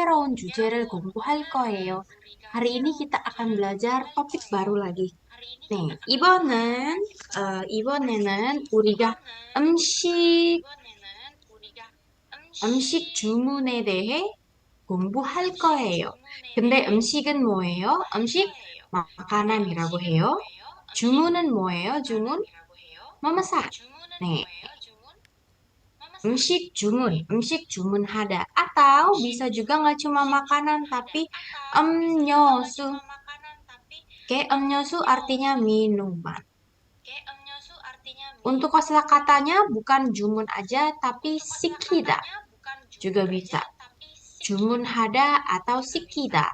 새로운 주제를 공부할 거예요. hari ini kita akan belajar topik baru lagi. 네, 이번에는 우리가 음식 주문에 대해 공부할 거예요. 근데 음식은 뭐예요? 음식 마카난이라고 해요. 주문은 뭐예요? 주문? memesan. 네, 음식 jumun ada. Atau bisa juga nggak cuma makanan, tapi 음료수. Oke, 음료수 artinya minuman. Untuk kosakatanya bukan jumun aja, tapi sikida juga bisa. Jumun hada atau sikida.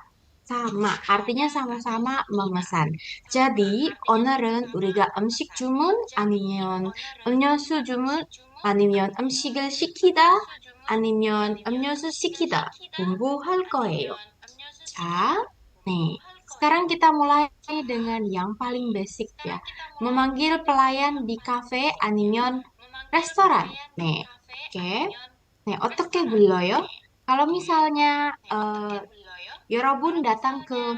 Sama, artinya sama-sama memesan. Jadi, 오늘은 우리가 음식 주문 아니면 음료수 주문 아니면 음식을 시키다 아니면 음료수 시키다 공부할 거예요. 자, nih, sekarang kita mulai dengan yang paling basic ya. Memanggil pelayan di kafe 아니면 restoran. Nih, oke. Nih, 어떻게 불러요? Kalau misalnya 여러분 datang ke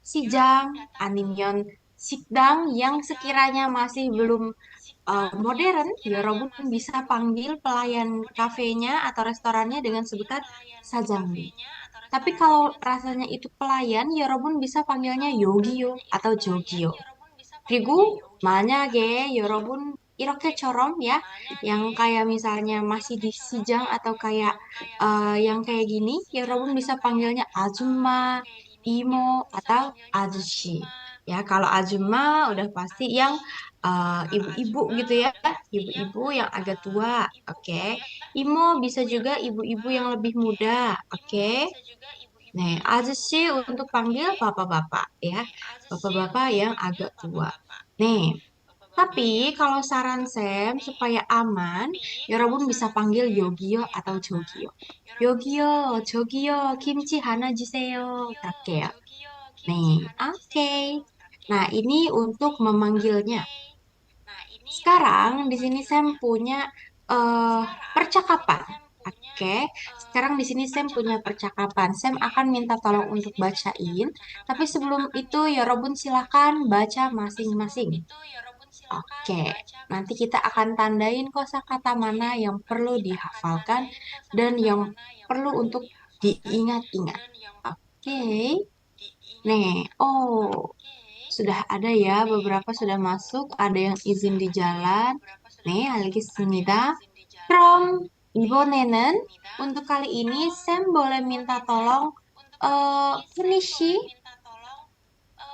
Sijang, 아니면 식당 yang sekiranya masih belum modern, 여러분 bisa panggil pelayan kafenya atau restorannya dengan sebutan 사장님. Tapi kalau rasanya itu pelayan, 여러분 bisa panggilnya 요기요 atau 저기요. 그리고 만약에 여러분 이렇게처럼 ya, yang kayak misalnya masih di Sijang atau kayak yang kayak gini, 여러분 bisa panggilnya 아줌마, 이모 atau 아저씨. Ya, kalau 아줌마 udah pasti yang ibu-ibu gitu ya, ibu-ibu yang agak tua, oke. Imo bisa juga ibu-ibu yang lebih muda, oke. Nah, ajushi untuk panggil bapak-bapak ya, bapak-bapak yang agak tua. Nih, tapi kalau saran Sam supaya aman, 여러분 bisa panggil Yogio atau Jogio. Yogio, Jogio, kimchi hana juseyo. Oke ya. Nih, oke. Nah, ini untuk memanggilnya. Sekarang di sini Sam punya percakapan. Oke, sekarang di sini Sam punya percakapan. Sam akan minta tolong untuk bacain, tapi sebelum itu ya Robun silakan baca masing-masing. Oke, nanti kita akan tandain kosakata mana yang perlu dihafalkan dan yang perlu untuk diingat-ingat. Oke, nih, sudah ada ya, beberapa sudah masuk, ada yang izin di jalan. 네, 알겠습니다. 그럼 이번에는 untuk kali ini Sam boleh minta tolong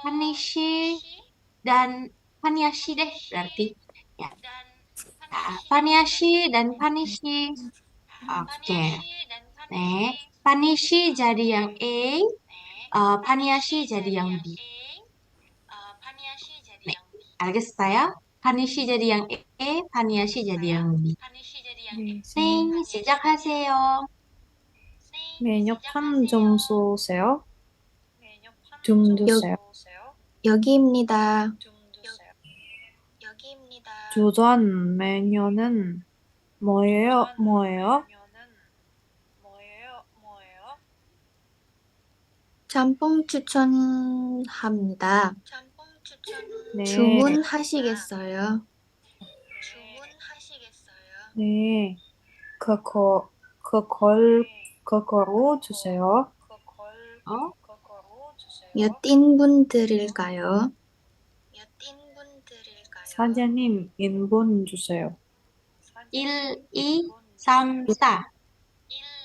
Panishi dan Paniashi deh berarti. Ya, Paniashi dan Panishi. Oke. Nih, Panishi jadi yang A, Paniashi jadi yang B. 네, 알겠어요? 파니시 jadi yang A, 파니아시 jadi yang B. 네, 네, 시작하세요. 메뉴판 좀 쏘세요. 좀 여, 주세요. 여기입니다. 주전 메뉴는 뭐예요? 짬뽕 추천합니다. 네, 주문하시겠어요? 네, 그거로 주세요. 어? 몇 인분 드릴까요? 사장님, 인분 주세요. 1, 2, 3, 4.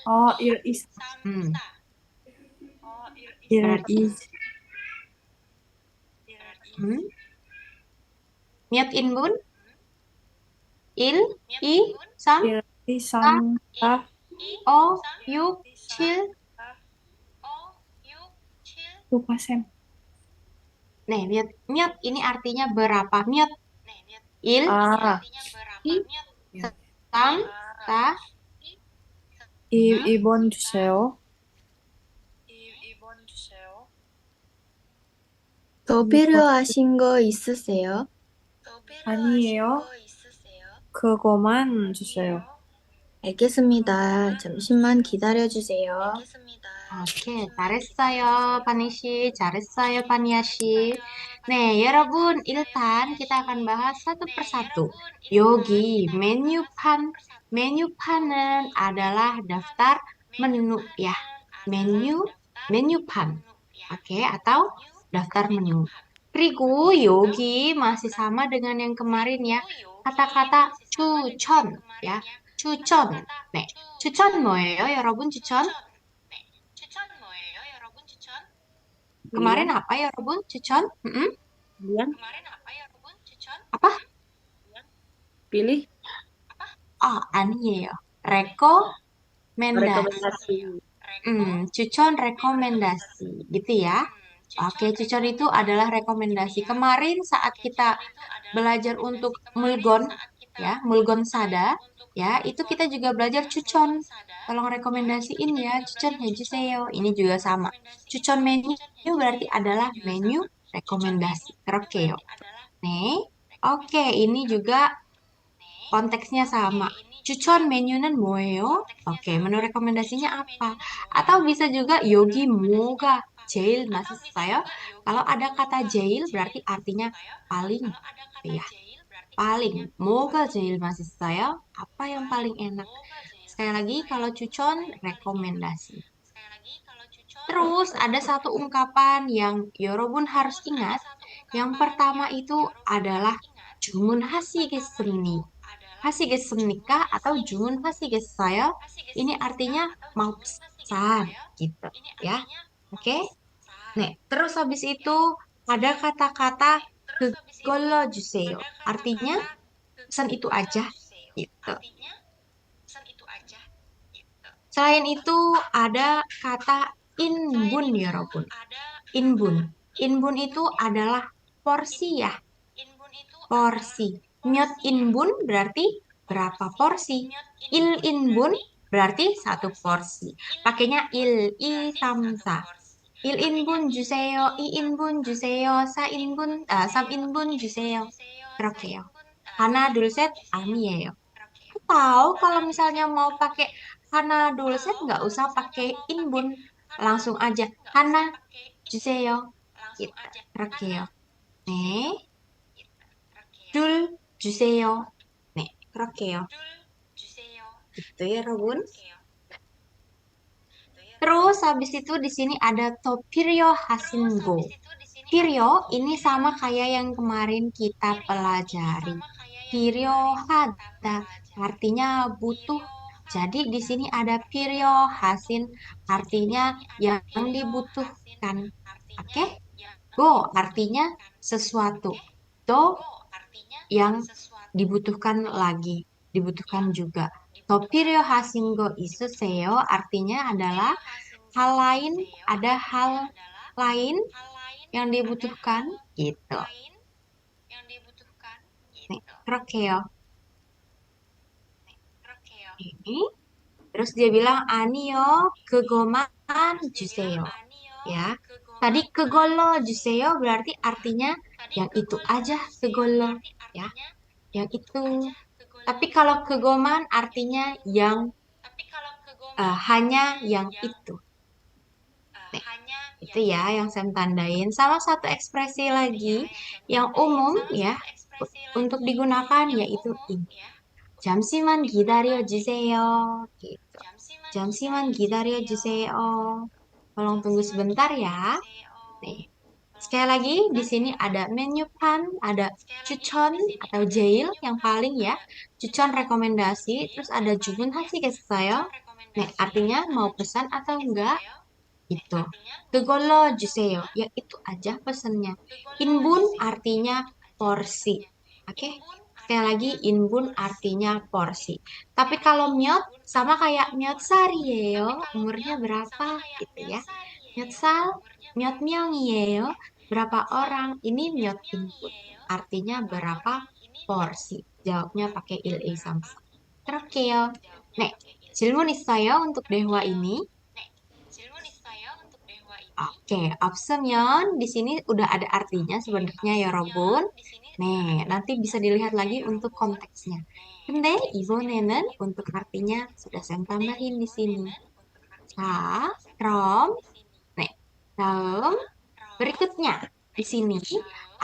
아, 1, 2, Hmm, 1, berarti 2, hmm? Miat inbun? 1, 2, 3, 1, 2, 4, 3, 4, 5, 6, 7. lupa Sam. Nih, miat ini artinya berapa? Miat. 1, 아, 2, 3, 4. 2번 주세요. 더 필요하신 거 있으세요? 아니에요. 그거만 주세요. 알겠습니다. 잠시만 기다려주세요. 오케이, 잘했어요, 파니씨. 잘했어요, 파니아씨. 네, 여러분, 일단 kita akan bahas satu persatu. Yogi, menu판은 adalah daftar menu ya. menu판. Oke, atau daftar menu. 그리고 여기 masih sama dengan yang kemarin ya. Kata-kata 추천 ya. 추천. 네, 추천 뭐예요, 여러분? 추천? Kemarin Pilihan, apa ya, Robun? Cucon? pilihan, Apa? pilih, Oh, ya. Rekomendasi. rekomendasi. Cucon rekomendasi. Gitu ya. Oke, cucon itu adalah rekomendasi. Kemarin saat kita belajar untuk mulgon, ya, mulgon sada, ya, itu kita juga belajar cucon. Tolong rekomendasiin ya, cucon 해주세요. Ini juga sama. Cucon menu berarti adalah menu rekomendasi. Oke, nih. Oke, ini juga konteksnya sama. Cucon menu는 뭐예요? Oke, menu rekomendasinya apa? Atau bisa juga yogi 뭐가 제일 맛있어요? Kalau ada kata 제일 berarti artinya paling, ya. Paling. 뭐가 제일 맛있어요? Apa yang paling enak? Sekali lagi, kalau cucon rekomendasi. Terus ada satu ungkapan yang Yorobun harus ingat. Yang pertama itu adalah 주문하시겠습니. 하시겠습니까? Atau 주문하시겠어요? Ini artinya mau pesan gitu ya. Oke? Nih, terus habis itu ada kata-kata 그걸로 주세요. Artinya pesan itu aja gitu. Selain itu ada kata inbun ya Robun. Inbun. Inbun itu adalah porsi ya. Porsi. Myot inbun berarti berapa porsi. Il inbun berarti satu porsi. Pakainya il samsa. Il inbun 주세요. 이 인분 주세요. 사 인분, 삼 인분 주세요. 그렇게요. 하나, 둘, 셋, 아니에요. Atau kalau misalnya mau pakai hana dulset nggak usah pakai inbun, langsung aja hana 주세요. Gitu. 그렇게요. 네. 둘 주세요. 네. 그렇게요. Gitu ya, Robun. Terus habis itu di sini ada topirio hasingo. Pirio ini sama kayak yang kemarin kita pelajari. Pirio hada artinya butuh. Jadi di sini ada pirio hasin artinya yang dibutuhkan. Oke? Go artinya sesuatu. Do yang dibutuhkan lagi, dibutuhkan juga. Topirio hasingo isuseo artinya adalah hal lain, ada hal lain yang dibutuhkan gitu. Nih, 그렇게요. Ini. Terus dia bilang 아니요, 그거만 주세요. Ya. Tadi 그걸로 주세요 berarti artinya yang itu aja 그걸로 ya. Yang itu. Tapi kalau 그거만 artinya yang hanya yang itu. Nih, itu ya yang saya tandain. Sama satu ekspresi lagi yang umum ya untuk digunakan yaitu ini. 잠시만 기다려 주세요. Gitu. 잠시만 기다려 주세요. Tolong tunggu sebentar ya. Nih. Sekali lagi di sini ada menyupan, ada cucon atau jail yang paling ya. Cucon rekomendasi, terus ada jubun ha시겠어요? Nih, artinya mau pesan atau enggak? Itu. 그걸로 주세요. Ya itu aja pesannya. Inbun artinya porsi. Oke? Sekali lagi inbun artinya porsi. Tapi kalau myot sama kayak myot sar이에요. Umurnya berapa gitu ya. Myot sal, myot 명이에요. Berapa orang? Ini myot input. Artinya berapa porsi. Jawabnya pakai il samsa. Terus 네, 질문 있어요 untuk 대화 ini? Oke, 없으면 di sini udah ada artinya sebenarnya ya Robun. Nih, nanti bisa dilihat lagi untuk konteksnya. 근데 이번에는 untuk artinya sudah saya tambahin di sini. 자, 그럼 네, 다음 berikutnya di sini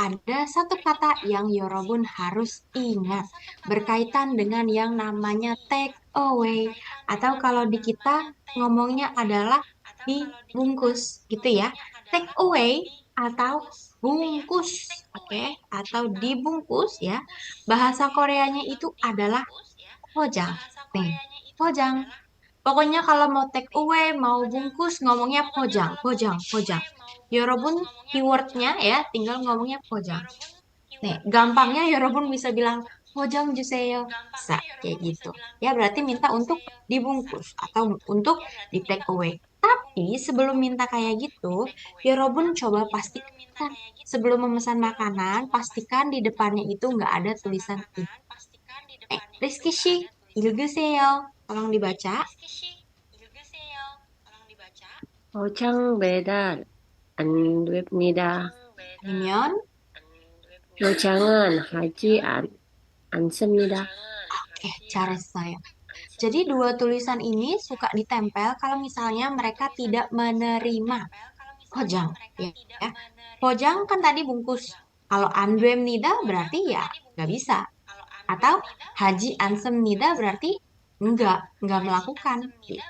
ada satu kata yang 여러분 harus ingat berkaitan dengan yang namanya take away atau kalau di kita ngomongnya adalah dibungkus gitu ya. Take away atau bungkus, oke? Atau dibungkus ya. Bahasa Koreanya itu adalah pojang. Nih, pojang. Pokoknya kalau mau take away, mau bungkus, ngomongnya pojang, pojang, pojang. Yorobun keywordnya ya, tinggal ngomongnya pojang. Nih, gampangnya Yorobun bisa bilang pojang juseyo. Bisa, kayak gitu. Ya, berarti minta untuk dibungkus atau untuk di take away. Tapi sebelum minta kayak gitu, Yorobun coba pastikan sebelum memesan makanan, pastikan di depannya itu nggak ada tulisan ini. Rizky Shi, 읽으세요. Tolong dibaca. 포장 배달 안 됩니다. 아니면 포장은 하지 않습니다. 잘했어요. Jadi dua tulisan ini suka ditempel kalau misalnya mereka tidak menerima pojang. Ya. Pojang kan tadi bungkus. Kalau andwem nida berarti ya nggak bisa. Atau haji ansem nida berarti nggak melakukan. Gitu.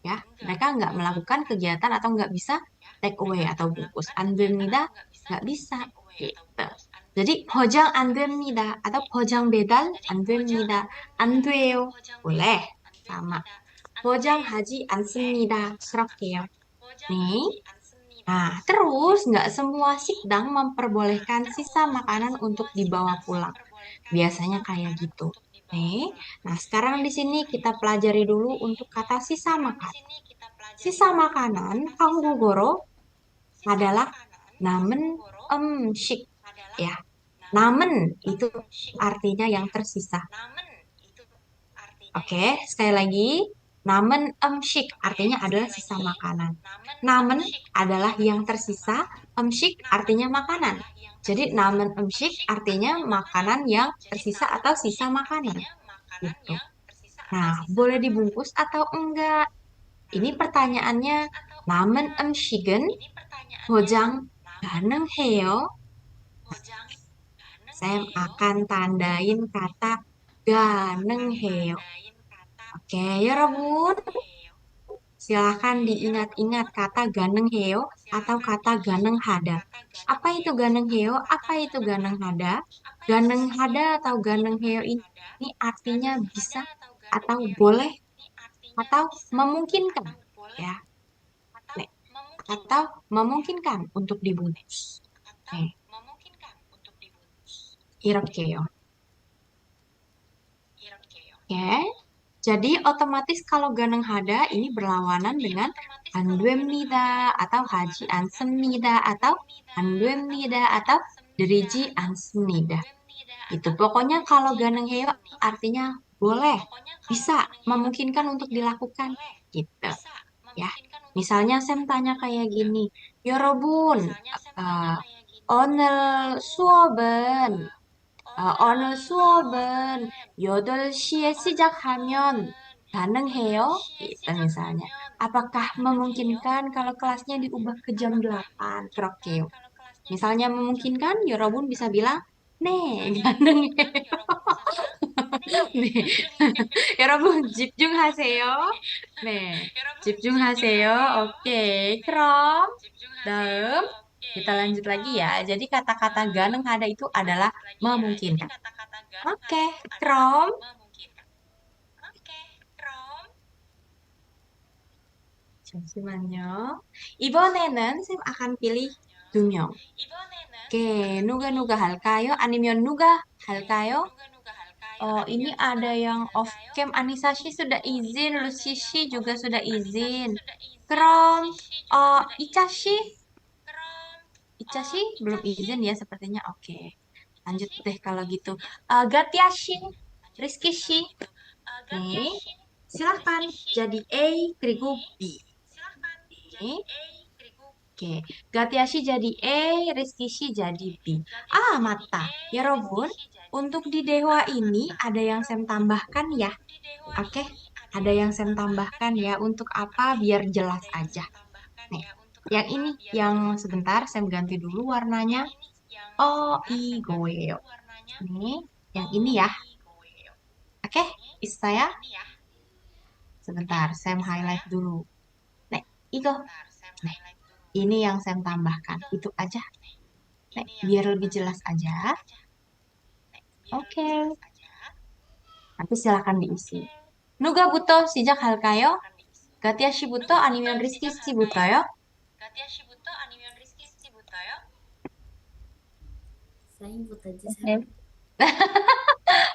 Ya, mereka nggak melakukan kegiatan atau nggak bisa take away atau bungkus. Andwem nida nggak bisa. Gitu. Jadi pojang andwem nida atau pojang bedal andwem nida. 안돼요. boleh. sama. 포장 하지 않습니다. 그렇게요. nih. Nah, terus nggak semua sikdang memperbolehkan sisa makanan untuk dibawa pulang. Biasanya kayak gitu. Nih, nah sekarang di sini kita pelajari dulu untuk kata sisa makan. Sisa makanan, 한국어로 adalah namen 음식. Ya, namen itu artinya yang tersisa. Oke, sekali lagi. Namen emshik artinya adalah sisa makanan. Namen adalah yang tersisa, emshik artinya makanan. Jadi namen emshik artinya makanan yang tersisa atau sisa makanan. Gitu. Nah, boleh dibungkus atau enggak? Ini pertanyaannya. Namen emshik은 포장 가능해요? Saya akan tandain kata 가능해요. Oke, 여러분. Silahkan diingat-ingat kata ganeng heo atau kata ganeng hada. Apa itu ganeng heo? Apa itu ganeng hada? Ganeng hada atau ganeng heo ini artinya bisa atau boleh atau memungkinkan ya. Nih, atau memungkinkan untuk dibungkus. Nih, 이렇게요. Oke. Jadi otomatis kalau ganeng hada ini berlawanan dengan 안됩니다 atau haji 않습니다 atau 안됩니다 atau deriji 않습니다. Itu pokoknya kalau ganeng heo artinya boleh, bisa, memungkinkan untuk dilakukan gitu. Ya. Misalnya Sam tanya kayak gini, 여러분, 오늘 수업은 오늘 수업은 8시에 시작하면 가능해요? Gitu misalnya. Apakah memungkinkan kalau kelasnya diubah ke jam 8? 그렇게요. Misalnya memungkinkan, 여러분 bisa bilang, 네, 가능해요. 네. 여러분 집중하세요. 네, 집중하세요. 오케이. 그럼 다음 kita lanjut lagi ya. Jadi kata-kata ganeng hada itu adalah memungkinkan. Oke, 그럼 잠시만요. 이번에는 쌤 akan pilih 2명. Oke, 누가 할까요? 아니면 누가 할까요? Ini ada yang off cam. Anissa Shi sudah izin, Lucy Shi juga sudah izin. Krom, Ica Shi, Ica Shi belum izin ya sepertinya. Oke, lanjut deh kalau gitu. Gatia Shi, Rizky Shi. Nih, silahkan jadi A 그리고 B. Nih. Oke, Gatiashi jadi E, Rizkishi jadi B. Ah, mata. Ya Robun, untuk di Dewa ini ada yang saya tambahkan ya. Oke, ada yang saya tambahkan ya. Untuk apa? Biar jelas aja. Nih, yang ini, yang sebentar saya ganti dulu warnanya. Oh, igoeo. Nih, yang ini ya. Oke, bisa saya? Sebentar, saya highlight dulu. Nih, Igo. Nih, ini yang saya tambahkan. Itu aja. Nih, biar lebih jelas aja. Oke, nanti silakan diisi. Nuga buto sejak hal kayo. Gatiashi buto anime Rizky si buto yo. 사인부터 해주세요.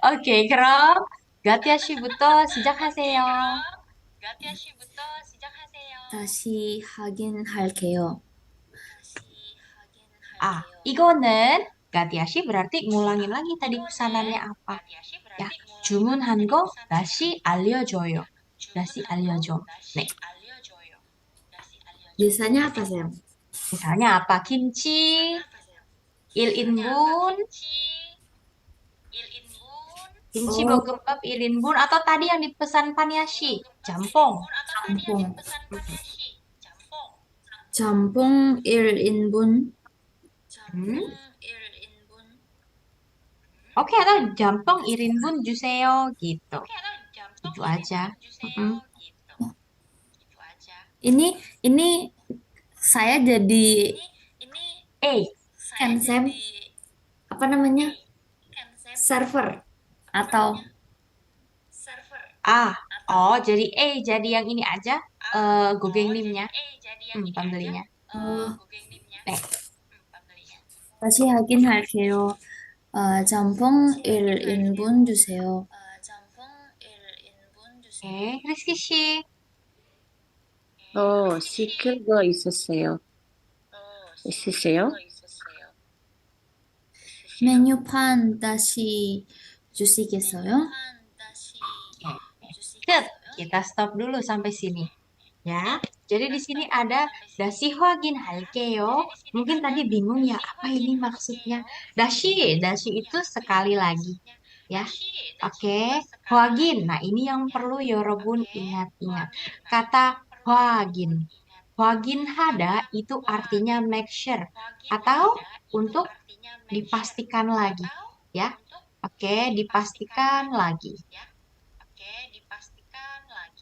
오케이. Oke, 그럼 가티아씨부터 시작하세요. 다시 확인할게요. Ah, 이거는 가티아씨 berarti ngulangin lagi tadi pesanannya apa? Ya, 주문한 거 다시 알려줘요. 다시 알려줘. 네, 대사냐 아파세요? misalnya apa? Kimchi, 1인분, kimchi Oh, bokkeumbap 1인분, atau tadi yang dipesan Panyashi, jampong. 짬뽕. 짬뽕 1인분. Hmm? Oke, atau jampong 1인분 주세요 gitu. Itu aja. Mm-mm. ini saya jadi Eh, cancel apa namanya server atau ah, oh jadi jadi yang ini aja, gogengnimnya, pembelinya. 어, Nih, 다시 확인할게요. 짬뽕 1인분 주세요. Rizky Shi. 시킬 거 있으세요? 메뉴판 다시 주시겠어요? Set, kita stop dulu sampai sini. Ya, jadi di sini ada dashihwagin halkeyo. Mungkin tadi bingung ya, apa ini maksudnya? Dashi itu sekali lagi. Ya, oke. Hwagin, nah ini yang perlu Yorobun ingat-ingat. Kata hwagin. Hwagin hada itu artinya make sure atau untuk dipastikan lagi. Ya, oke, dipastikan lagi.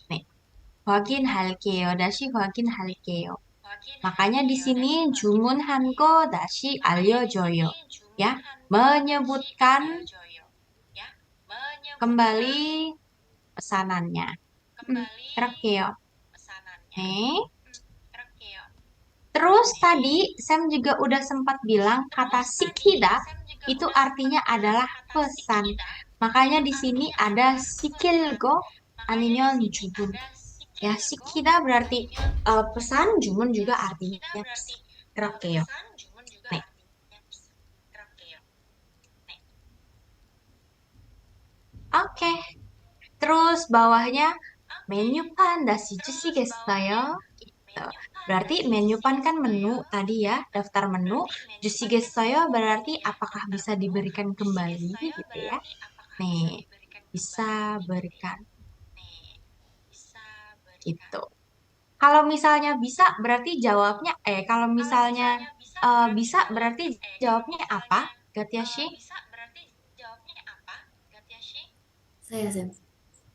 Nih, hwagin halkeyo, dashi hwagin halkeyo. Makanya di sini jumun hanko dashi alyojoyo. Ya, menyebutkan kembali pesanannya. Rakeo. Nih. Terus tadi Sam juga udah sempat bilang kata sikida itu artinya adalah pesan. Makanya di sini ada sikilgo aninyon jubun. Ya, sikida berarti pesan, jumun juga artinya pesan. Rakeo. Nih. Oke. Terus bawahnya menu panda si jusigesaya. Gitu. Berarti menu pan kan menu tadi ya, daftar menu. Jusigesaya berarti apakah bisa diberikan kembali gitu ya. Nih, bisa berikan gitu. Kalau misalnya bisa berarti jawabnya kalau misalnya bisa berarti jawabnya apa? Gatiashi? saya 쌤.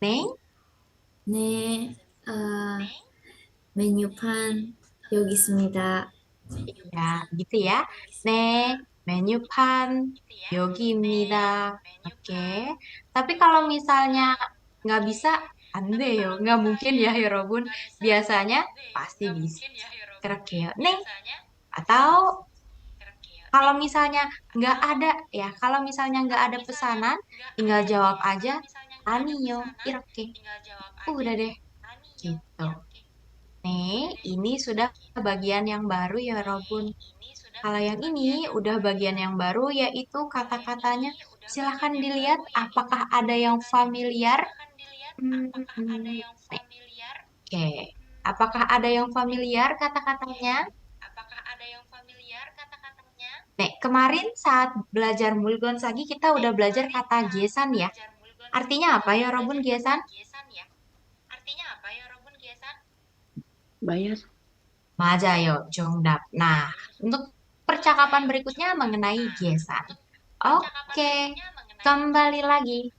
Neng? 네, 메뉴판 여기 있습니다. Ya, gitu ya. Menyupan yogi입니다. Oke. Tapi kalau misalnya nggak bisa, ande yo, nggak mungkin ya, Yorobun. Biasanya pasti bisa. Kerakeo. Neng. Atau kalau misalnya nggak ada, ya, kalau misalnya nggak ada pesanan, tinggal jawab aja, Aniyo, Irake. Udah deh, gitu. Nih, ini sudah bagian yang baru ya, Robun. Kalau yang ini udah bagian yang baru yaitu kata-katanya. Silahkan dilihat apakah ada yang familiar. Nih, oke. Apakah ada yang familiar kata-katanya? Nek, kemarin saat belajar mulgonsagi kita udah belajar kata gesan ya. Artinya apa ya, Robun, gesan? Bayar. Majayo, 정답. Nah, untuk percakapan berikutnya mengenai gesan. Oke, kembali lagi.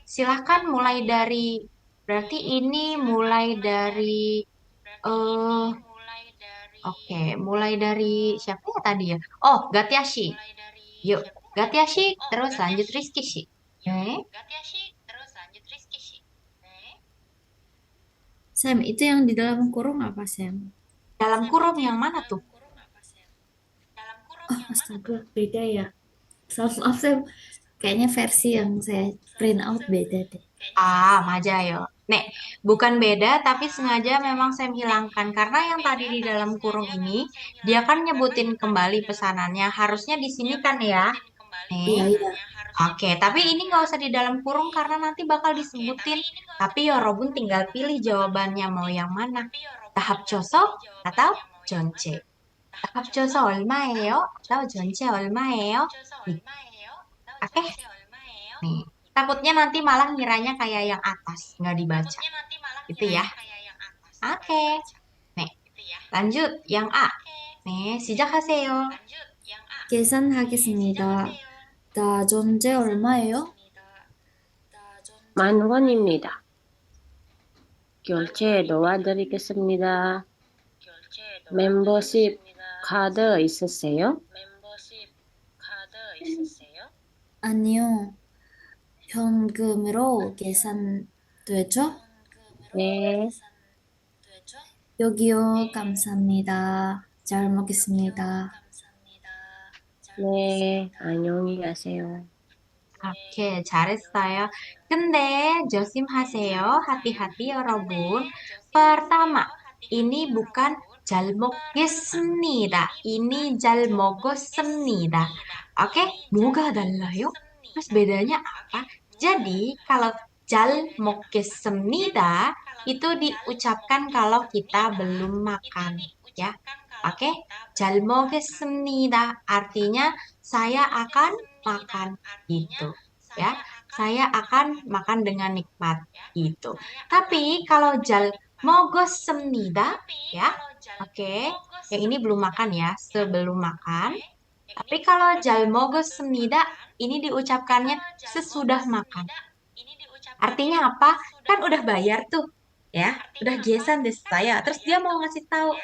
Silahkan mulai dari, berarti ini mulai dari, eh, oke, mulai dari siapa ya tadi ya? Oh, Gatiashi. Yuk, Gatiashi, terus lanjut Rizky Shi. Sam, itu yang di dalam kurung apa, Sam? Dalam kurung yang mana tuh? Oh, astaga, beda ya. Maaf, Sam. Kayaknya versi yang saya print out beda deh. Majayo. Nek, bukan beda, tapi sengaja memang saya hilangkan. Karena yang tadi di dalam kurung ini, dia kan nyebutin kembali pesanannya. Harusnya di sini kan ya. Iya, Nih, iya. oke. Tapi ini nggak usah di dalam kurung karena nanti bakal disebutin. Tapi Yorobun tinggal pilih jawabannya mau yang mana. Tahap cosok atau jonce. Tahap cosok 얼마예요? Atau jonce 얼마예요? Gitu. Oke. Nih, takutnya nanti malah ngiranya kayak yang atas, nggak dibaca. Itu ya. Oke. Nih, lanjut yang A. 네, 시작하세요. 계산하겠습니다. 나 전제 얼마예요? 10,000원입니다. 결제 도와드리겠습니다. 멤버십 카드 있으세요? 아니요. 현금으로 계산되죠? 네, 여기요. 감사합니다. 잘 먹겠습니다. 네, 안녕히 가세요. 오케이, 잘했어요. 근데 조심하세요. Hati-hati 여러분. Pertama, ini bukan 잘 먹겠습니다. Ini 잘 먹었습니다. Oke, 뭐가 달라요? Terus bedanya apa? Jadi, kalau 잘 먹겠습니다 itu diucapkan kalau kita belum makan, ya. Oke, 잘 먹겠습니다. Artinya saya akan makan gitu, ya. Saya akan makan dengan nikmat gitu. Tapi kalau 잘 먹었습니다, ya. Oke, yang ini belum makan ya, sebelum makan. Tapi kalau 잘 먹었습니다, ini diucapkannya sesudah makan. Artinya apa? Kan udah bayar tuh, ya. Udah gesan deh saya. Terus dia mau ngasih tahu,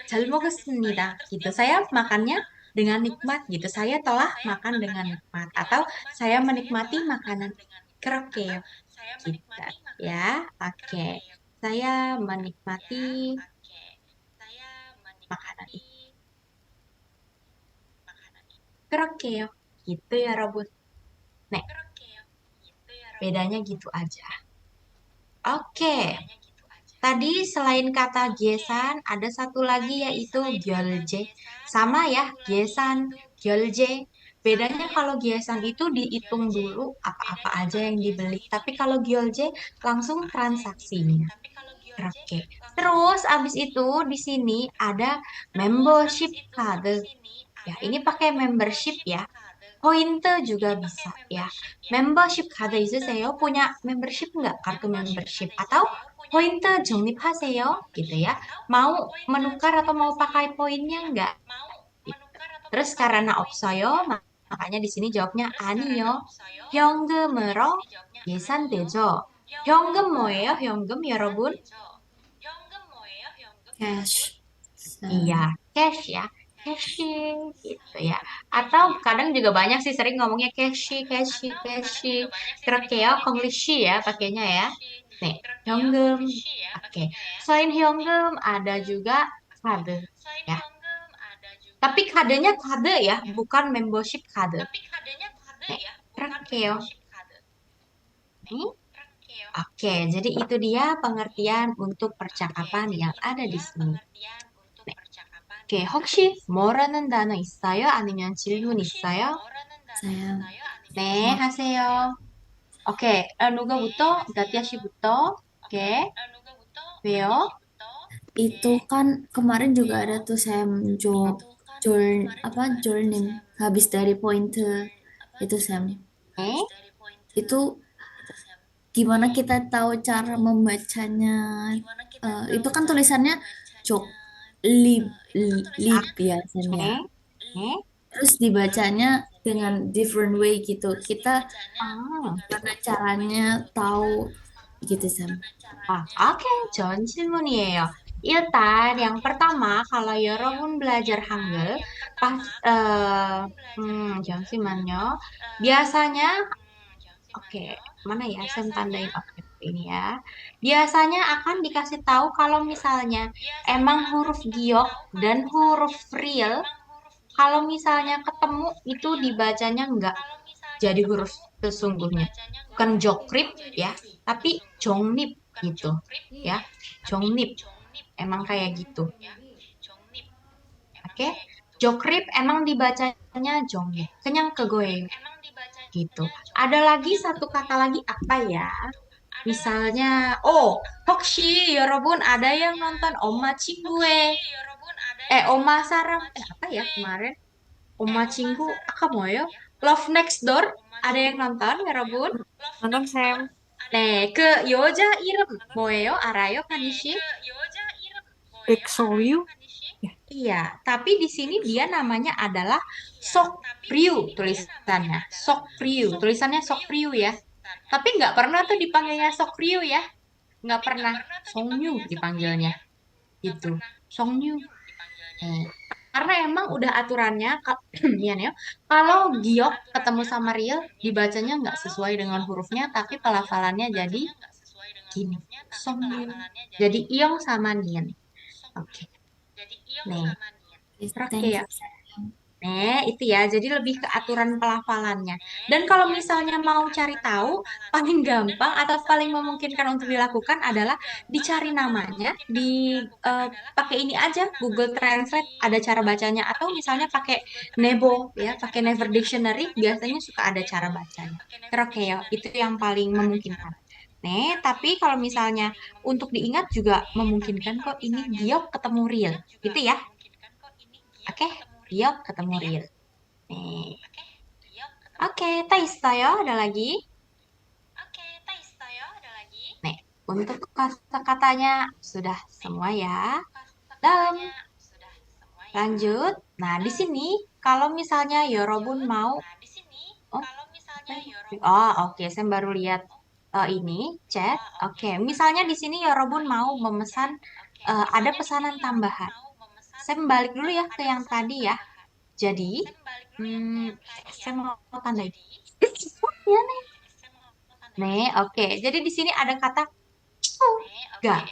잘 먹었습니다. Gitu. Saya makannya dengan nikmat gitu. Saya telah makan dengan nikmat. Atau saya menikmati makanan keroke gitu. Ya, oke. Saya menikmati makanan keroke gitu ya, Robot. Nek, bedanya gitu aja. Oke. Tadi selain kata gesan, ada satu lagi yaitu gyolje. Sama ya, gesan, gyolje. Bedanya kalau gesan itu dihitung dulu apa-apa aja yang dibeli. Tapi kalau gyolje langsung transaksinya. Oke. Terus abis itu di sini ada membership card. Ya, ini pakai membership ya. Pointe juga bisa ya. Membership card 있으세요? Punya membership nggak? Kartu membership atau pointe 적립하세요? Gitu ya. Mau menukar atau mau pakai poinnya nggak? Gitu. Terus karena 없어요, makanya di sini jawabnya 아니요. 현금으로 계산되죠. 현금 뭐예요? 현금 여러분? Cash. Iya, cash ya. Cash gitu ya. Atau kadang juga banyak sih sering ngomongnya cash, cash, cash. Kira-kira Konglish ya pakainya ya. Nih, 현금. Oke. Selain 현금 ada juga kade ya. Tapi kadenya kade ya, bukan membership kade. Nih, kira-kira. Nih. Oke, jadi itu dia pengertian untuk percakapan yang ada di sini. 오케이, 혹시 뭐라는 단어 있어요? 아니면 질문 있어요? Saya 네, 하세요. 오케이, 누가부터? 가티아 씨부터. 오케이, 왜요? itu kan kemarin juga ada tuh saya journey habis dari pointer itu Sam. Eh, Itu gimana kita tahu cara membacanya? Itu kan tulisannya jok lib lib ya Sam ya. eh, eh. Terus dibacanya dengan different way gitu. Kita 아, gimana caranya tahu gitu Sam? oke, 좋은 질문이에요. 일단 yang pertama kalau 여러분 belajar Hangul pas 잠시만요. biasanya oke, mana ya saya tandain oke ini ya. Biasanya akan dikasih tahu kalau misalnya emang huruf giok dan huruf real kalau misalnya ketemu itu dibacanya enggak jadi huruf sesungguhnya. Bukan jokrip ya, tapi jongnip gitu ya. Jongnip emang kayak gitu. Oke. Jokrip emang dibacanya jongnip. Kenyang kegoe gitu. Ada lagi satu kata lagi apa ya? Misalnya, oh, 혹시 여러분 ada yang nonton Oma Cinggue? Oma Sarah, apa ya kemarin? Oma Cinggu, apa 뭐예요? Love Next Door, ada yang nonton, 여러분? Nonton Sam. 네, 그 여자 이름 뭐예요? 알아요, 카니 씨? Exoyu. Iya, tapi di sini dia namanya adalah Sokpriu tulisannya. Sokpriu, tulisannya Sokpriu ya. Tapi nggak pernah tuh dipanggilnya Sokpriu ya. Nggak pernah. Songyu dipanggilnya. Gitu. Songyu. Eh, Karena emang udah aturannya, ya, Neo, kalau giok ketemu sama real, dibacanya nggak sesuai dengan hurufnya, tapi pelafalannya jadi gini. Songyu. Jadi iong sama nien. Oke. Nih, oke Thank ya. you Sam. Itu ya, jadi lebih ke aturan pelafalannya. Dan kalau misalnya mau cari tahu, paling gampang atau paling memungkinkan untuk dilakukan adalah dicari namanya, pakai ini aja, Google Translate, ada cara bacanya. Atau misalnya pakai Nebo, ya, pakai Never Dictionary, biasanya suka ada cara bacanya. Oke ya, itu yang paling memungkinkan. Tapi kalau misalnya untuk diingat juga memungkinkan kok ini giok ketemu real, gitu ya. Oke, giok ketemu real. Nih. Oke, taistaya ada lagi. Nih, untuk kata-katanya sudah semua ya. Dalam. Lanjut. Nah, di sini kalau misalnya Yorobun mau oh, oke, saya baru lihat ini chat. Oke, misalnya di sini Yorobun mau memesan ada pesanan tambahan. Saya balik dulu ya ke yang tadi ya. Jadi, saya mau tandai. Ya, nih. Oke. Jadi di sini ada kata juga.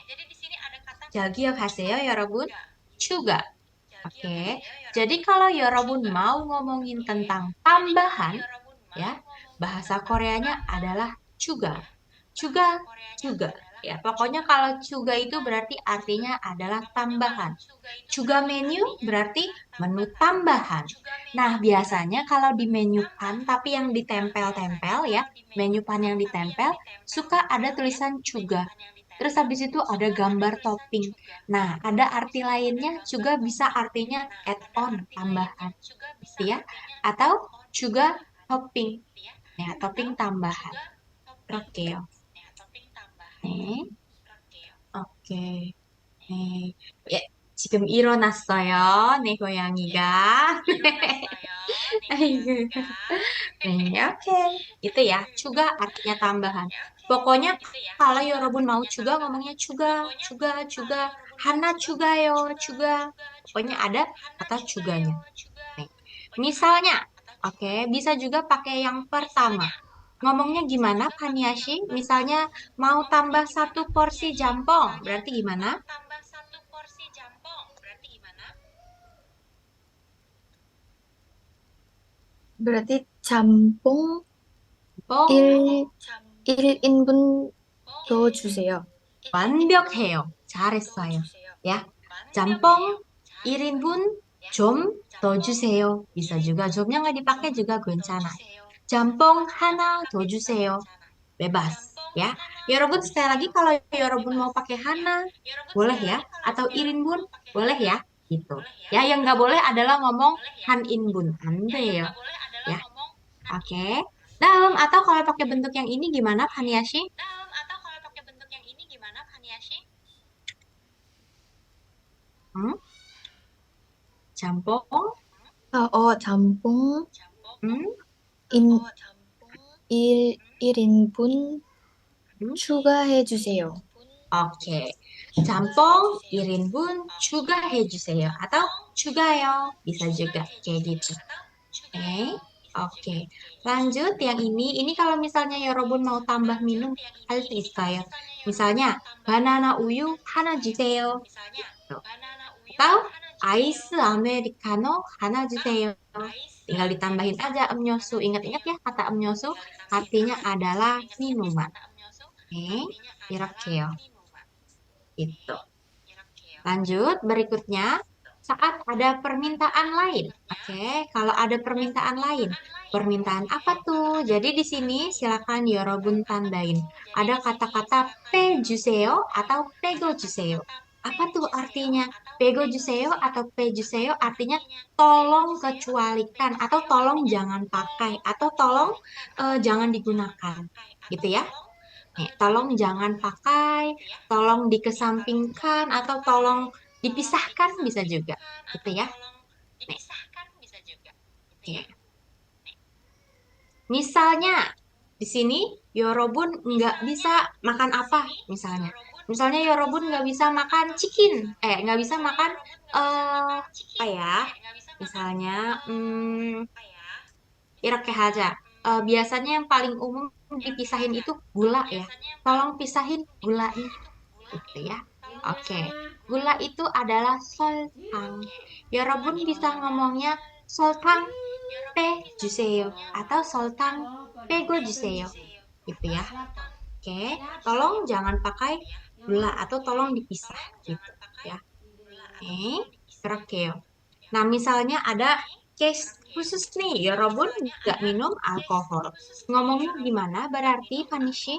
Hasil ya, 여러분. Juga. Oke. Jadi kalau 여러분 mau ngomongin tentang tambahan, ya, bahasa Koreanya adalah juga. Juga. Ya, pokoknya kalau juga itu berarti artinya adalah tambahan. Juga menu berarti menu tambahan. Nah, biasanya kalau di menu pan, tapi yang ditempel-tempel ya, menu pan yang ditempel, suka ada tulisan juga. Terus habis itu ada gambar topping. Nah, ada arti lainnya juga bisa artinya add-on, tambahan. Gitu ya. Atau juga topping. Ya, topping tambahan. Oke. 네. 오케이. 네. 지금 일어났어요. 내 고양이가. 아이고. Oke. Itu ya. Juga artinya tambahan. Pokoknya kalau Yorobun mau juga ngomongnya juga. Hana juga. Pokoknya ada kata cuganya. Nih. Misalnya, oke, bisa juga pakai yang pertama. Ngomongnya gimana, Paniashi? Misalnya mau tambah satu porsi jampong, berarti gimana? Berarti jambong Jampong 1인분 더 주세요. 완벽해요. 잘했어요. Ya, jampong 1인분 좀 더 주세요. Bisa juga 좀nya nggak dipakai juga 괜찮아. Jampong 하나 더 주세요. Bebas, ya. Yorobun sekali lagi kalau Yorobun mau pakai hana, boleh ya. Atau 1인분, boleh ya. gitu. Ya, yang nggak boleh adalah ngomong han in bun, an 돼요. Ya, oke. Dalam atau kalau pakai bentuk yang ini gimana, Paniashi? Hmm? Jampong? 잠뽕 Hmm? 인, 1인분 Hmm? 추가해 주세요. Oke. Jampong, 1인분 추가해주세요. Atau 추가요. Bisa juga kayak gitu. Oke. Oke. Lanjut yang ini kalau misalnya 여러분 mau tambah minum 할 수 있어요. Misalnya banana uyu 하나 주세요. Tuh. Atau 아이스 아메리카노 하나 주세요. Tinggal ditambahin aja 음료수. Ingat-ingat ya kata 음료수 artinya adalah minuman. Oke. 이렇게요. Itu. Lanjut, berikutnya saat ada permintaan lain. Oke, kalau ada permintaan lain. Permintaan apa tuh? Jadi di sini silakan Yorobun tandain. Ada kata-kata pejuseo atau pegojuseo. Apa tuh artinya? Pegojuseo atau pejuseo artinya tolong kecualikan atau tolong jangan pakai atau tolong jangan digunakan. Gitu ya. Nih, tolong jangan pakai, tolong dikesampingkan, atau tolong dipisahkan bisa juga. Gitu ya. Nih, oke. Misalnya, di sini Yorobun nggak bisa makan apa misalnya. Misalnya Yorobun nggak bisa makan chicken. Nggak bisa makan, apa ya? Misalnya, iroke haja. Biasanya yang paling umum dipisahin itu gula ya. Tolong pisahin gulanya. Gitu ya. Oke, gula itu adalah soltang. Yorobun bisa ngomongnya soltang pe juseyo atau soltang pego juseyo. Gitu ya. Oke, tolong jangan pakai gula atau tolong dipisah gitu ya. Oke, nah misalnya ada case khusus nih, Yorobun nggak minum alkohol. Ngomongnya gimana berarti Panishi?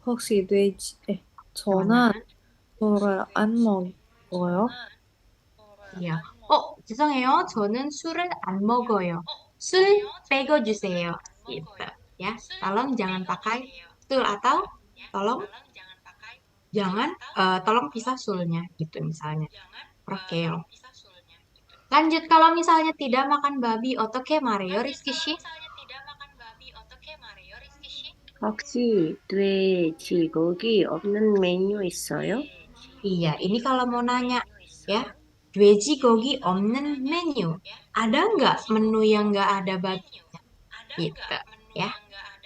혹시 저는 술을 안 먹어요? 요 죄송해요. 저는 술을 안 먹어요. 술 빼고 주세요. Gitu. Ya, tolong jangan pakai sul atau tolong tolong pisah sulnya gitu misalnya. Oke. Lanjut kalau misalnya tidak makan babi, otoke Mario Rizkishi. 혹시 돼지고기 없는 메뉴 있어요? Iya, ini kalau mau nanya ya, 돼지고기 없는 menu. Ada nggak menu yang nggak ada babi? Gitu ya.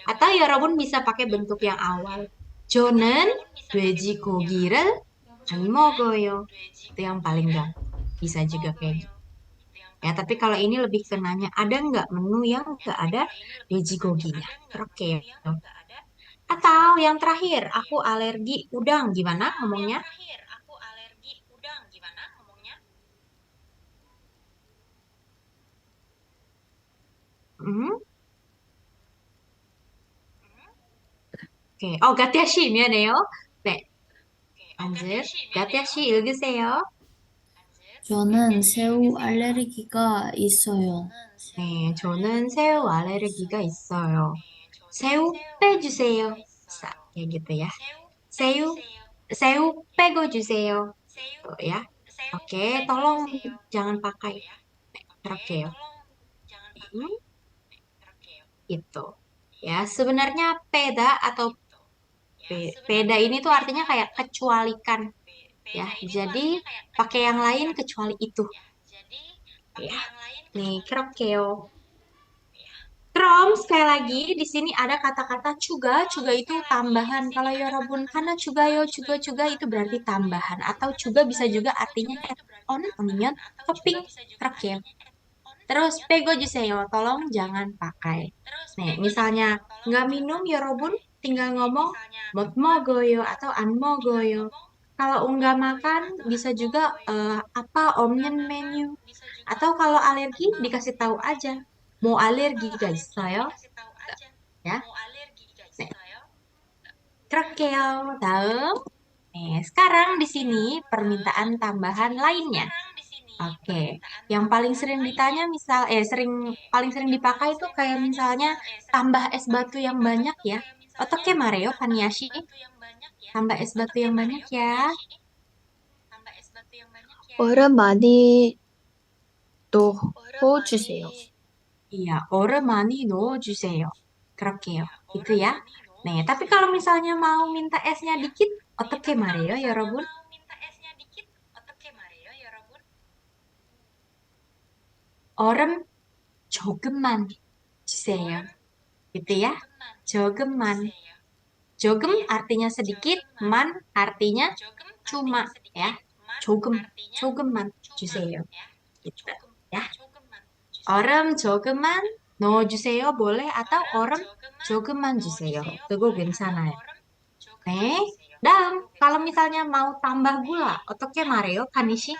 Atau 여러분 bisa pakai bentuk yang awal. 저는 돼지고기를 안 먹어요. Itu yang paling gampang. Bisa juga kayak gitu. Ya, tapi kalau ini lebih ke nanya, ada nggak menu yang nggak ada 돼지고기nya? Oke. Atau yang terakhir, aku alergi udang. Gimana ngomongnya? Hmm? 오케이. 가티아씨 미안해요. 네, 안즈. 가티아씨 읽으세요. 저는 새우 알레르기가 있어요. 네, 저는 새우 알레르기가 있어요. 새우 빼주세요. kayak gitu ya. 새우 빼고 주세요. Tuh ya. Oke, tolong jangan pakai. Oke, itu. Ya, sebenarnya peda atau peda ini tuh artinya kayak kecualikan ya. Jadi pakai yang lain kecuali itu. Ya. Nih, krokeo. Krom, sekali lagi di sini ada kata-kata juga. Juga itu tambahan. Kalau yorobun karena juga itu berarti tambahan atau juga bisa juga artinya add-on, onion, topping, krokeo. Terus pego juseyo, tolong jangan pakai. Nih, misalnya nggak minum yorobun tinggal ngomong 못 먹어요 atau 안 먹어요. Kalau nggak makan bisa juga apa 없는 menu. Atau kalau alergi dikasih tahu aja. Mau alergi guys, saya ya. 네, 그럴게요. 다음. 네, Sekarang di sini permintaan tambahan lainnya. Oke, yang paling sering ditanya paling sering dipakai itu kayak misalnya tambah es batu yang banyak ya. Otoke mareo kaniashi, tambah es batu yang banyak ya. 얼음 많이 넣어주세요. Iya, ore mani no juseyo. Karaoke gitu ya. Nah, tapi kalau misalnya mau minta esnya dikit, otoke mareo ya, Robun. Orem 조금만 주세요. Gitu ya. 조금만. 조금 artinya sedikit, man artinya cuma ya. 조금만 주세요. Gitu ya. Orem 조금만 넣어주세요 boleh atau orem 조금만 주세요. 그거 괜찮아요. 네. Dan kalau misalnya mau tambah gula, 어떻게 말해요, 카니시?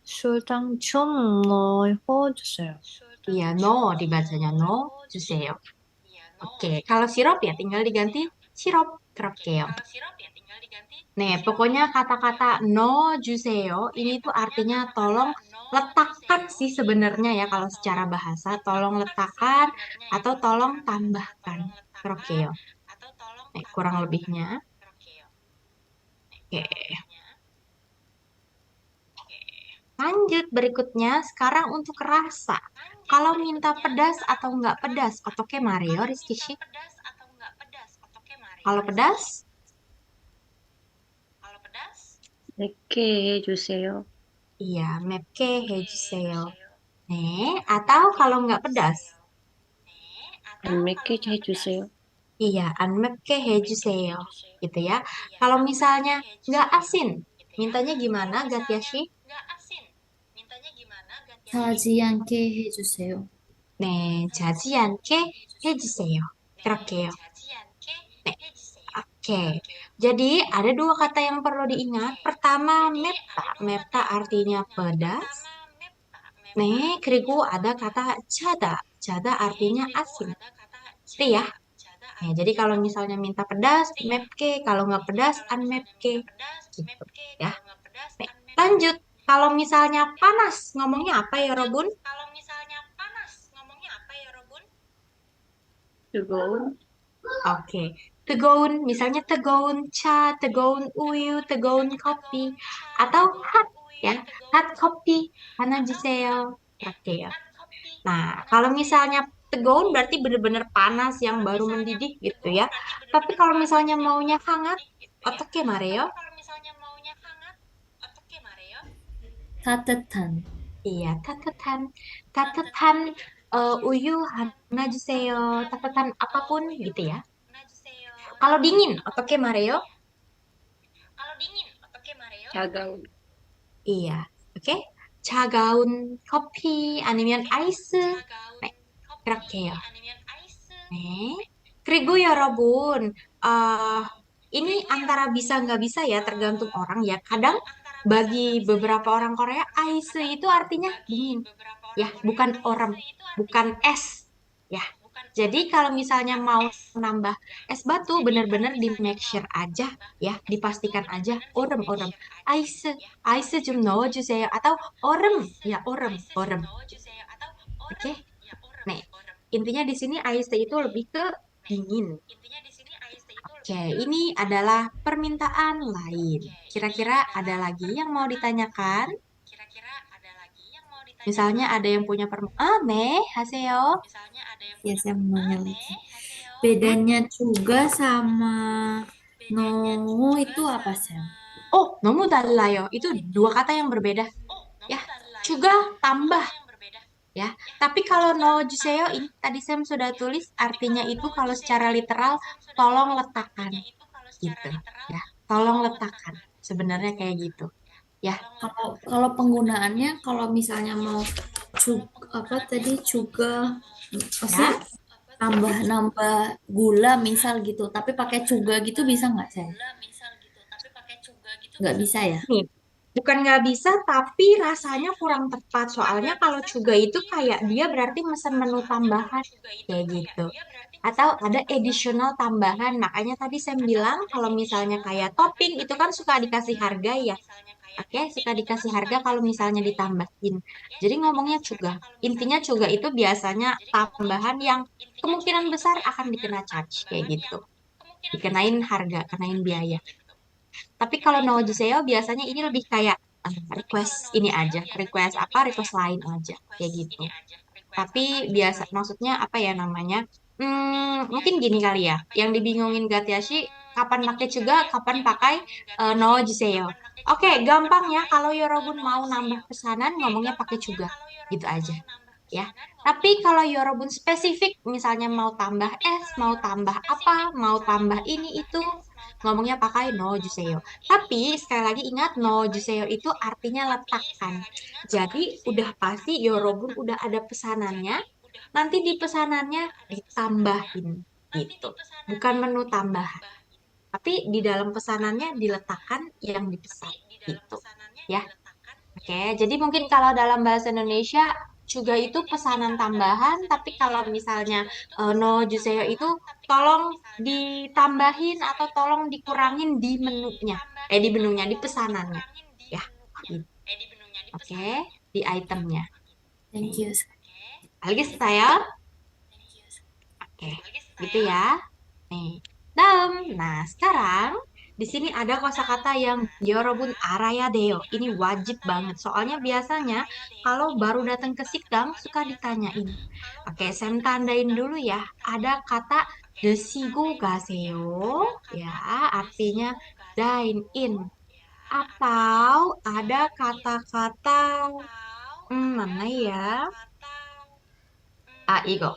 술당 좀 넣어주세요. Iya, no dibacanya no 주세요. Oke, kalau sirup ya tinggal diganti sirup. 그럴게요. Nih, pokoknya kata-kata no 주세요 ini tuh artinya tolong letakkan sih sebenarnya ya kalau secara bahasa. Tolong letakkan atau tolong tambahkan. 그럴게요. Nih, kurang lebihnya. Oke, lanjut berikutnya. Sekarang untuk rasa. Kalau minta pedas atau nggak pedas, otoke Mario Rizky. Kalau pedas, 맵게 해주세요. iya, 맵게 해주세요. 네, atau kalau nggak pedas, 안 맵게 해주세요. iya, 안 맵게 해주세요. Gitu ya. Kalau misalnya nggak asin, mintanya gimana, Gatyashi? 사지 않게 해주세요. 네, 자지 않게 해주세요. 그렇게요. 네, oke. Jadi ada dua kata yang perlu diingat. Pertama, mepta. Mepta artinya pedas. 네, 그리고 ada kata jada. Jada artinya asin. Itu ya. Nah, jadi kalau misalnya minta pedas, mepke. Kalau nggak pedas, unmepke. Gitu ya. Nih, lanjut. Kalau misalnya panas, ngomongnya apa ya, Robun? 뜨거운 Oke. Tegoun, misalnya tegoun cha, tegoun uyu, tegoun kopi. Atau hot ya. Hot kopi. Hanajiseo. Oke ya. Nah, kalau misalnya tegoun berarti benar-benar panas yang baru mendidih gitu ya. Tapi kalau misalnya maunya hangat, otoke mareo. 따뜻한, Iya, tatetan. Tatetan uyu hanajiseo. Tatetan apapun gitu ya. Kalau dingin, otoke mareo. 차가운 Iya, oke. 차가운 커피 아니면 아이스. 네, 그렇게요. 네. 그리고 여러분, eh ini antara bisa nggak bisa ya, tergantung orang ya. Kadang bagi beberapa orang Korea, ice itu artinya dingin. Ya, bukan orem, bukan es. Ya, jadi kalau misalnya mau nambah es batu, benar-benar di make sure aja ya, dipastikan aja orem-orem. Ice 좀 넣어주세요. Atau orem, ya orem. Oke, nih intinya di sini ice itu lebih ke dingin. Oke, ini adalah permintaan lain. Kira-kira ada lagi yang mau ditanyakan? Misalnya ada yang punya 네, 하세요. ya saya mau nanya lagi. Bedanya juga sama no itu apa sih? 너무 달라요. Itu dua kata yang berbeda. Ya, juga tambah. Ya, tapi kalau no juseyo ini tadi Sam sudah tulis artinya itu kalau secara literal tolong letakkan gitu. Ya, tolong letakkan. Sebenarnya kayak gitu. Ya, Kalau penggunaannya kalau misalnya mau apa tadi juga maksudnya ya. tambah nambah gula misal gitu, tapi pakai juga gitu bisa nggak saya? Nggak bisa ya? Nih, Bukan nggak bisa, tapi rasanya kurang tepat. Soalnya kalau juga itu kayak dia berarti mesen menu tambahan kayak gitu. Atau ada additional tambahan. Makanya tadi saya bilang kalau misalnya kayak topping itu kan suka dikasih harga ya. Oke, suka dikasih harga kalau misalnya ditambahin. Jadi ngomongnya juga. Intinya juga itu biasanya tambahan yang kemungkinan besar akan dikena charge kayak gitu. Dikenain harga, kenain biaya. Tapi kalau no juseo biasanya ini lebih kayak request ini aja, request apa, request lain aja, kayak gitu. Tapi biasa, maksudnya apa ya namanya? Mungkin gini kali ya, yang dibingungin Gatiashi, kapan pakai juga, kapan pakai no juseo. Oke, gampang ya, kalau Yorobun mau nambah pesanan, ngomongnya pakai juga, gitu aja. Ya, tapi kalau Yorobun spesifik, misalnya mau tambah es, mau tambah apa, mau tambah ini itu, ngomongnya pakai no juseo. Tapi sekali lagi ingat no juseo itu artinya letakkan. Jadi udah pasti Yorobun udah ada pesanannya, nanti di pesanannya ditambahin gitu. Bukan menu tambahan, tapi di dalam pesanannya diletakkan yang dipesan gitu. Ya. Oke, jadi mungkin kalau dalam bahasa Indonesia juga itu pesanan tambahan, tapi kalau misalnya no juseo itu tolong ditambahin atau tolong dikurangin di menunya, di menunya, di pesanannya, ya. Gitu. Oke, di itemnya. Thank you. Lagi style, oke, gitu ya. Nih, dalam. Nah, sekarang di sini ada kosakata yang yorobun araya deo. Ini wajib banget. Soalnya biasanya kalau baru datang ke Sikdang suka ditanyain. Oke, saya tandain dulu ya. Ada kata desigo gaseo, ya, artinya dine in. Atau ada kata-kata, mana ya? Igo.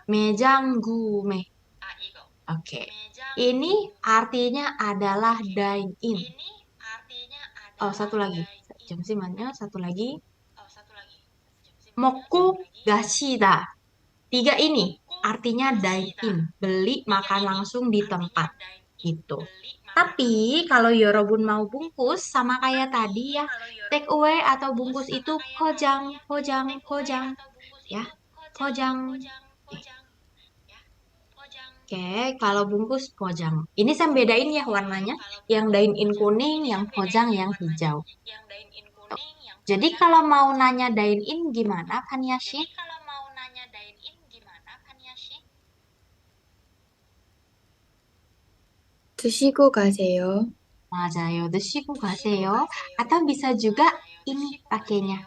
Mejanggume. Oke. Ini artinya adalah dine in. Oh, satu lagi. Jam sih mana? Satu lagi. Moku gashida. Tiga ini artinya dine in. Beli makan langsung di tempat. Gitu. Tapi kalau Yorobun mau bungkus sama kayak tadi ya, take away atau bungkus itu pojang, pojang, pojang. Ya, pojang. Oke, kalau bungkus pojang. Ini saya bedain ya warnanya. Yang dine-in kuning, yang pojang yang hijau. Tuh. Jadi kalau mau nanya dine-in gimana, Fanyashi? 드시고 가세요. 맞아요. 드시고 가세요. Atau bisa juga ini pakainya.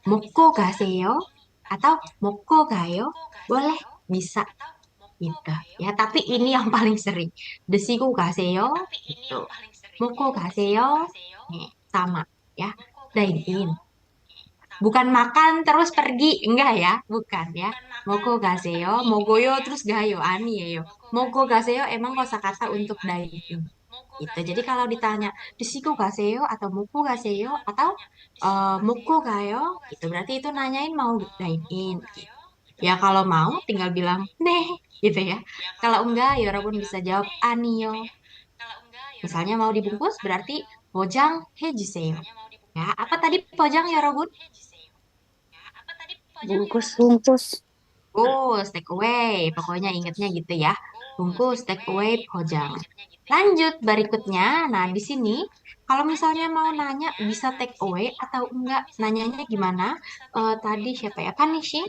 먹고 가세요. Atau 먹고 가요. Boleh, bisa. Gitu. Ya, tapi ini yang paling sering. 드시고 가세요. Gitu. 먹고 가세요. Nih, sama ya. Dine-in. Bukan makan terus pergi, enggak ya, bukan ya. Moko gaseo, mogoyo terus gayo, ani ya yo. Moko gaseo emang kosakata untuk dine-in. Gitu. Jadi kalau ditanya disiku gaseo atau moko gaseo atau moko gayo, itu berarti itu nanyain mau dine-in. Gitu. Ya kalau mau tinggal bilang neh, gitu ya. Kalau enggak, ya walaupun bisa jawab anio. Misalnya mau dibungkus berarti pojang hejiseyo. Ya, apa tadi pojang ya Robun? Bungkus, bungkus. Bungkus, take away. Pokoknya ingetnya gitu ya. Bungkus, take away, pojang. Lanjut berikutnya. Nah, di sini kalau misalnya mau nanya bisa take away atau enggak, nanyanya gimana? Tadi siapa ya? Kanishi?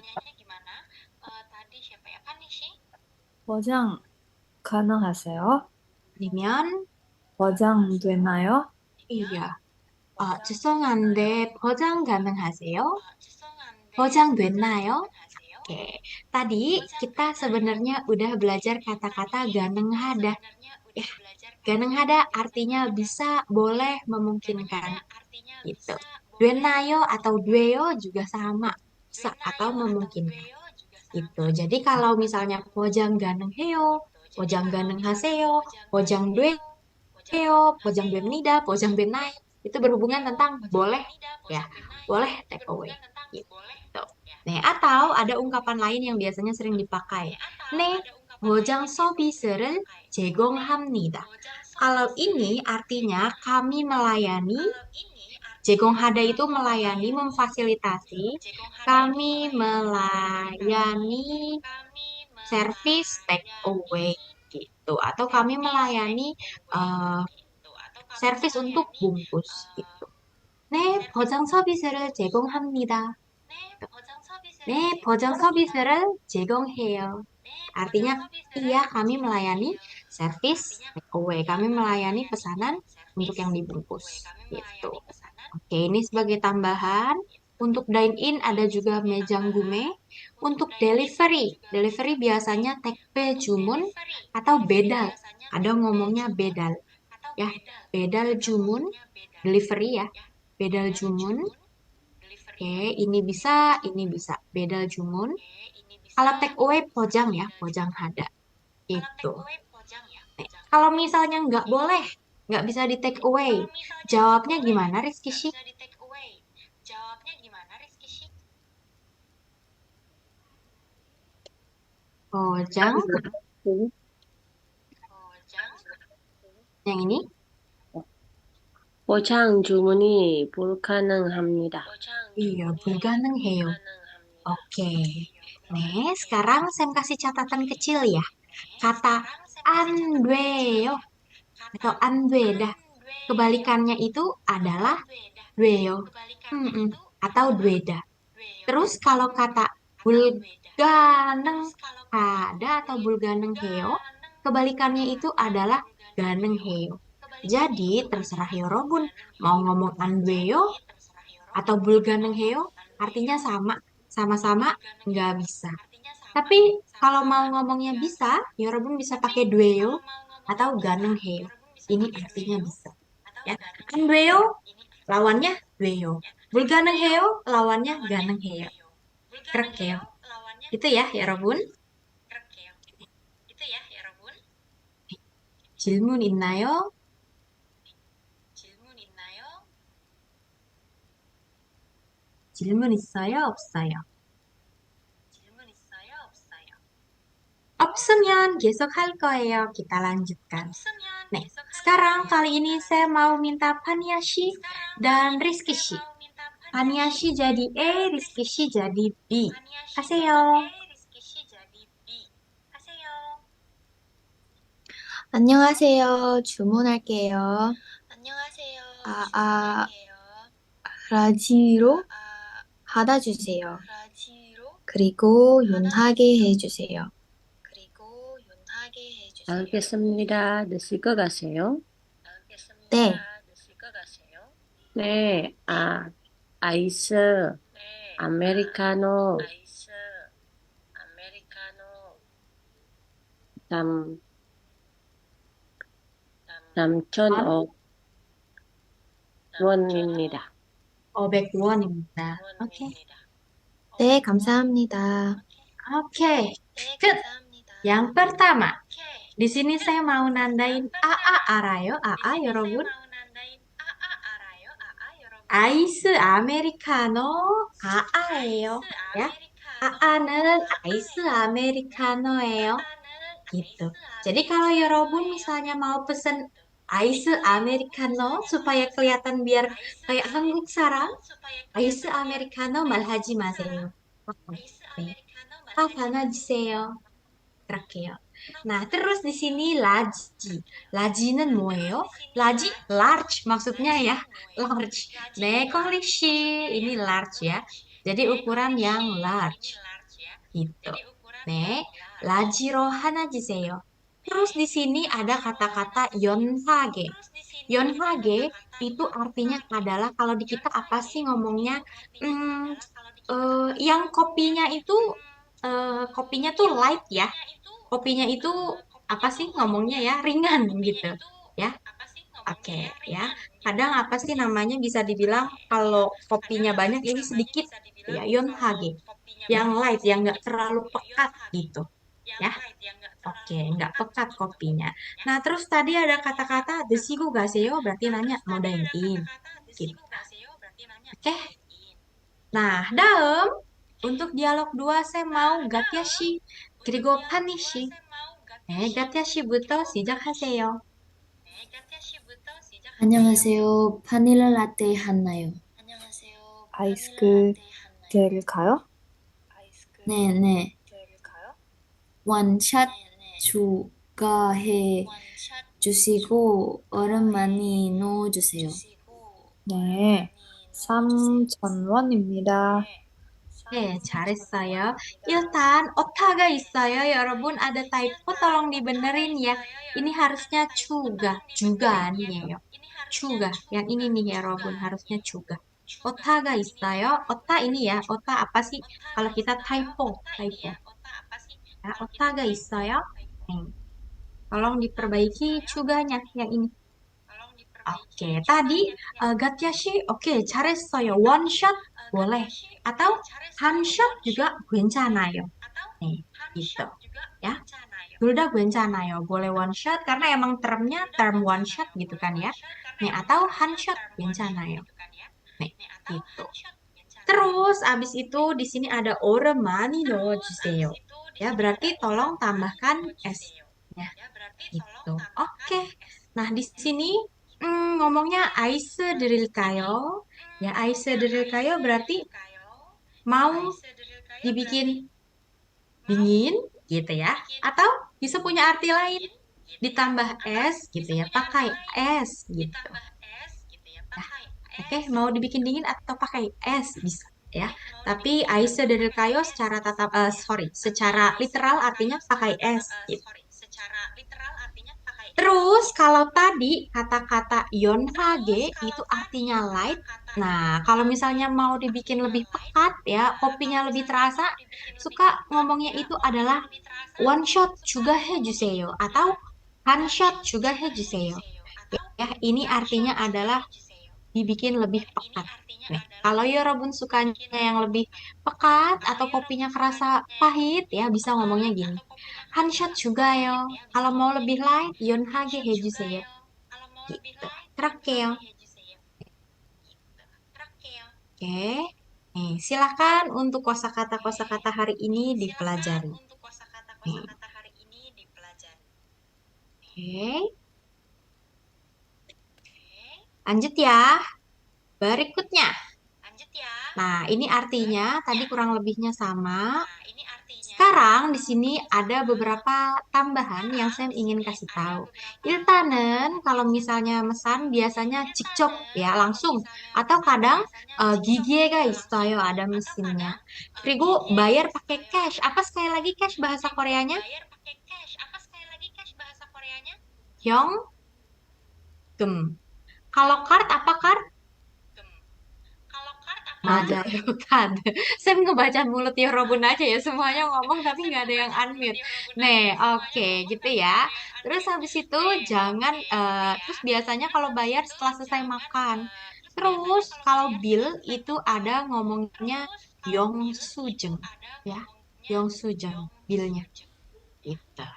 포장 가능하세요? A니면 포장되나요? iya. 죄송한데 포장 가능하세요? 포장됐나요? Oke, tadi kita sebenarnya udah belajar kata-kata ganeng hada. Ya, ganeng hada artinya bisa, boleh, memungkinkan. Gitu. Duenayo atau dueo juga sama, bisa atau memungkinkan. Gitu. Jadi kalau misalnya pojang ganeng heo, pojang ganeng haseo, pojang dueo, pojang duemnida, pojang duenai, itu berhubungan tentang boleh, ya, boleh take away. Gitu. Nih, atau ada ungkapan lain yang biasanya sering dipakai. 네, 포장 서비스를 제공합니다. Kalau ini artinya kami melayani 제공하다 itu melayani, memfasilitasi. Kami melayani servis take away gitu. Atau kami melayani servis untuk bungkus gitu. 네, 포장 서비스를 제공합니다. 네, 포장 서비스를 제공해요. Artinya, iya kami melayani servis takeaway. Kami melayani pesanan untuk yang dibungkus. Gitu. Oke, ini sebagai tambahan. Untuk dine-in ada juga mejanggume. Untuk delivery. Delivery biasanya tekpe jumun atau bedal. Ada ngomongnya bedal. Ya, bedal jumun. Delivery ya. Bedal jumun. Oke, ini bisa, ini bisa. Bedal jumun. Kalau take away pojang ya, pojang hada. Itu. Nih, kalau misalnya nggak boleh, nggak bisa di take away, jawabnya gimana, Rizky Syik? Pojang, yang ini? 포장 주문이 불가능합니다. Iya, 불가능해요. Oke. Nih, sekarang saya kasih catatan kecil ya. Kata 안 돼요 atau 안 되다. Kebalikannya itu adalah 돼요. Atau 되다. Terus kalau kata 불가능 ada atau 불가능해요, kebalikannya itu adalah 가능해요. Jadi terserah Yorobun mau ngomong 안 돼요 atau 불가능해요, artinya sama, sama-sama nggak bisa. Tapi kalau mau ngomongnya bisa, Yorobun bisa pakai 돼요 atau 가능해요. Ini artinya bisa. Ya, 안 돼요 lawannya 돼요. 불가능해요 lawannya 가능해요. 그렇게요. Itu ya, 여러분. 질문 있나요? 질문 있어요? 없어요? 없으면 계속 할 거예요. Kita lanjutkan. Nih, sekarang kali ini saya mau minta Paniashi dan Rizky. Paniashi jadi A, Rizky jadi B. 하세요. 안녕하세요. 주문할게요. 라지로 받아주세요. 그리고 윤하게 해주세요. 알겠습니다. 드시고 가세요. 네, 네, 아이스, 아메리카노, 담, 3,500원입니다. 500원입니다. 오케이. 네, 감사합니다. Oke, good. Yang pertama, di sini saya mau nandain AA arayo, AA 여러분. 아이스 아메리카노 AA예요. Ya. AA는 아이스 아메리카노예요. Gitu. Jadi kalau 여러분 misalnya mau pesen 아이스 아메리카노 supaya kelihatan biar kayak 한국 사람, 아이스 아메리카노 말하지 마세요. 네. 받아주세요. 그렇게요. Nah, terus di sini laji. laji는 뭐예요? laji large maksudnya ya, large. 네, 콩리시 ini large ya. Jadi ukuran yang large. Gitu. 네, 라지로 하나 주세요. Terus di sini ada kata-kata 연하게. 연하게 itu artinya adalah kalau di kita apa sih ngomongnya? Yang kopinya tuh light ya. Kopinya itu apa sih ngomongnya ya? Ringan gitu. Ya. Oke, ya. Kadang apa sih namanya bisa dibilang kalau kopinya banyak ini sedikit ya, 연하게. Yang light, yang nggak terlalu pekat gitu. Ya. Oke, nggak pekat kopinya. Nah, terus tadi ada kata-kata 드시고 가세요 berarti nanya mau dine-in. Gitu. Oke. Nah, dalam untuk dialog 2 saya mau gatyashi 그리고 파니시. 네, gatya시부터 시작하세요. 안녕하세요. 바닐라 라떼 하나요? 아이스크 드릴까요? 네, 네. 원샷 추가해 주시고 얼음 많이 넣어주세요. 네, 3,000원입니다. 네, 잘했어요. Iltan, otaga 있어요, 여러분. Ada typo, tolong dibenerin ya. Ini harusnya juga 아니에요. juga. Yang ini nih, 여러분, harusnya juga. Otaga 있어요. Ota ini ya, ota apa sih? Kalau kita typo. Ya, otaga 있어요. Nih, tolong diperbaiki cuganya yang ini. Oke, tadi Gatyashi, oke, 잘했어요. One shot boleh. Atau one shot juga 괜찮아요. Nih, gitu. Ya, 둘 다 괜찮아요. Boleh one shot karena emang termnya term one shot gitu kan ya. Nih, atau one shot 괜찮아요. Nih, gitu. Terus abis itu di sini ada oremani no 주세요. Ya, berarti tolong tambahkan S. Ya, gitu. Oke. Nah, di sini ngomongnya ice 드릴까요? Ya, ice 드릴까요 berarti mau dibikin dingin gitu ya. Atau bisa punya arti lain. Ditambah es gitu ya, pakai es gitu. Nah, oke, mau dibikin dingin atau pakai es bisa ya. Tapi ice 드릴까요 secara literal artinya pakai es gitu. Terus kalau tadi kata-kata yonhage itu artinya light. Nah, kalau misalnya mau dibikin lebih pekat ya, kopinya lebih terasa, suka ngomongnya itu adalah one shot juga 해주세요 atau one shot juga 해주세요. Ya, ini artinya adalah dibikin lebih pekat. Nih, kalau 여러분 sukanya yang lebih pekat atau kopinya kerasa pahit ya bisa ngomongnya gini. 한 샷 juga Kalau mau lebih light, 연하게 해주세요. Gitu. Terangkeyo. Oke. Nih, silakan untuk kosakata-kosakata hari ini dipelajari. Nih. Oke. Lanjut ya. Berikutnya. Nah, ini artinya tadi kurang lebihnya sama. Sekarang di sini ada beberapa tambahan yang saya ingin kasih tahu. Iltanen kalau misalnya mesan biasanya cikcok ya langsung atau kadang 기계가 있어요 ada mesinnya. Kerigu bayar pakai cash. Apa sekali lagi cash bahasa Koreanya? Gem. Kalau card apa card? 맞아요, 카드. Saya ngebaca mulut ya Robun aja ya, semuanya ngomong tapi nggak ada yang unmute. Nih, oke, gitu ya. Terus habis itu terus biasanya kalau bayar setelah selesai makan. Terus kalau bill itu ada ngomongnya 영수증, ya, 영수증, billnya. Gitu.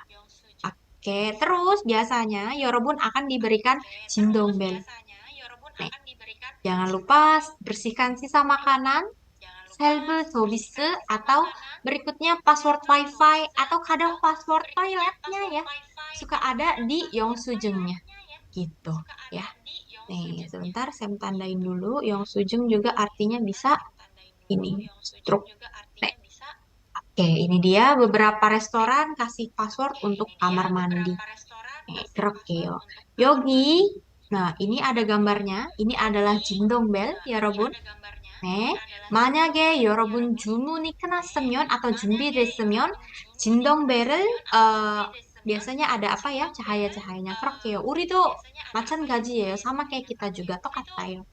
Oke, terus biasanya Yorobun akan diberikan 진동벨. Nih, jangan lupa bersihkan sisa makanan, self service atau berikutnya password wifi atau kadang password toiletnya ya suka ada di 영수증nya gitu ya. Nih, sebentar saya tandain dulu. 영수증 juga artinya bisa ini struk. Nih, oke, ini dia beberapa restoran kasih password untuk kamar mandi. Nih, 그럴게요. Yogi. Nah, ini ada gambarnya. Ini adalah jindongbel ya, Robun. 네, 만약에 여러분 주문이 끝났으면 atau 준비됐으면 진동벨을 biasanya ada apa ya cahaya-cahayanya 그렇게요. 우리도 마찬가지예요. sama kayak kita juga 똑같아요.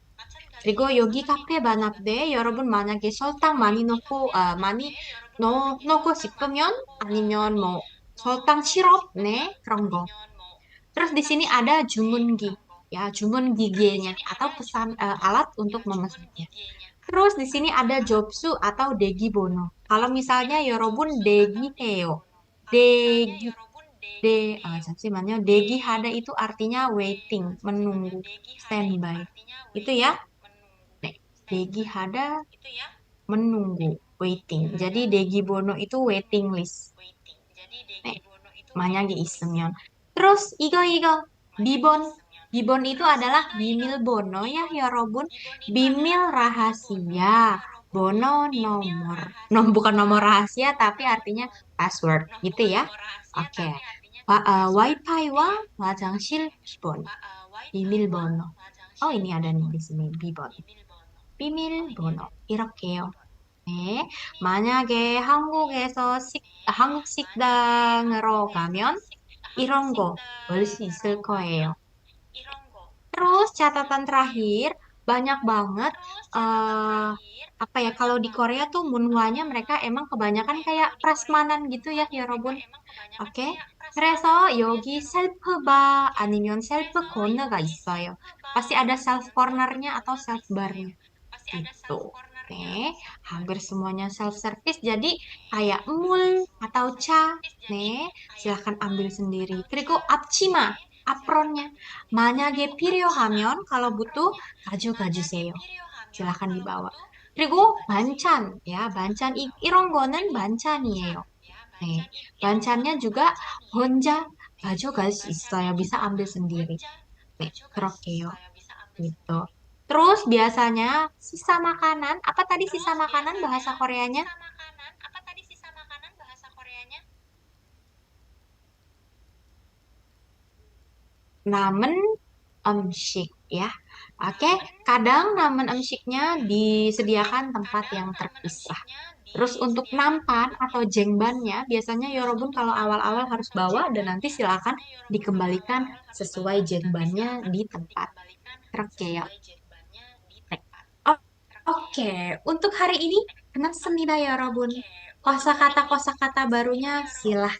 그리고 여기 카페 만화부에 여러분 만약에 설탕 많이 넣고 싶으면 아니면 뭐 설탕 시럽 네 그런 거. Terus di sini ada 주문기 ya 주문 기계nya atau alat untuk memesannya. Terus di sini ada jobsu atau degibono. Kalau misalnya yorobun degiheo. Degi 잠시만요. degihada itu artinya waiting, menunggu, standby. Itu ya. 네, degihada menunggu, waiting. Jadi degibono itu waiting list. 네, 만약에 있으면. Terus 이거 리본 Bibon itu adalah bimil bono ya, Yorobun. Bimil rahasia. Bono nomor. Bukan nomor rahasia, tapi artinya password gitu ya. Oke. Wifi wa wajang실 bibon. Bimil bono. Oh, ini ada nih di sini, bibon. 비밀번호 이렇게요. 네, 만약에 한국 식당으로 가면 이런 거 볼 수 있을 거예요. Terus catatan terakhir, banyak banget apa ya, kalau di Korea tuh 문화nya mereka emang kebanyakan kayak prasmanan gitu ya, 여러분. Oke. 그래서 여기 셀프 바 아니면 셀프 코너가 있어요. Pasti ada self cornernya atau self barnya gitu. Oke, hampir semuanya self service. Jadi kayak mul atau cha, nih silahkan ambil sendiri. 그리고 앞치마, apronnya. 만약에 필요하면 kalau butuh 가져가주세요. silahkan dibawa. 그리고 반찬, ya 반찬 이런 거는 반찬이에요. 네, 반찬nya juga 혼자 가져갈 수 있어요. bisa ambil sendiri. 네, 그렇게요. Gitu. Terus biasanya sisa makanan, apa tadi sisa makanan bahasa Koreanya? Namen 음식 ya. Oke, kadang namen 음식nya disediakan tempat yang terpisah. Terus untuk nampan atau jengbannya, biasanya Yorobun kalau awal-awal harus bawa dan nanti silakan dikembalikan sesuai jengbannya di tempat. Oke ya. Oke, untuk hari ini kenapa ya Robun? Kosakata barunya silah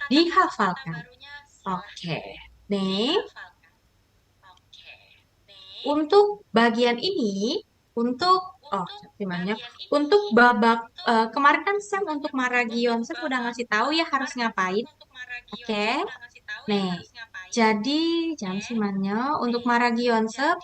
dihafalkan. Oke, nih untuk bagian ini, untuk gimana? Untuk babak kemarin kan Sam untuk Maragion Sam udah ngasih tahu ya harus ngapain. Oke, nih jadi jam simannya untuk Maragion Sam.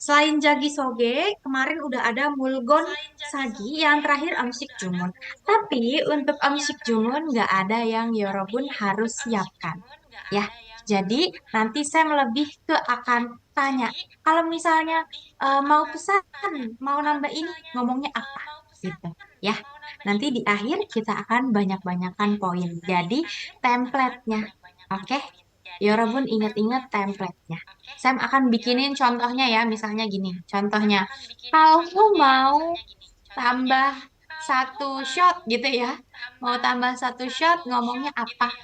Selain Jagi Soge, kemarin udah ada Mulgon Sagi, yang terakhir Amsik Jumun. Tapi untuk Amsik Jumun nggak ada yang Yorobun harus siapkan. Ya, jadi nanti saya lebih ke akan tanya, kalau misalnya mau pesan, mau nambah ini, ngomongnya apa? Gitu. Ya, nanti di akhir kita akan banyak-banyakan poin. Jadi template-nya. Oke? Yorobun ingat-ingat template-nya. Sam akan bikinin contohnya ya, misalnya gini. Contohnya, kalau mau tambah satu shot gitu ya. Mau tambah satu shot, ngomongnya apa?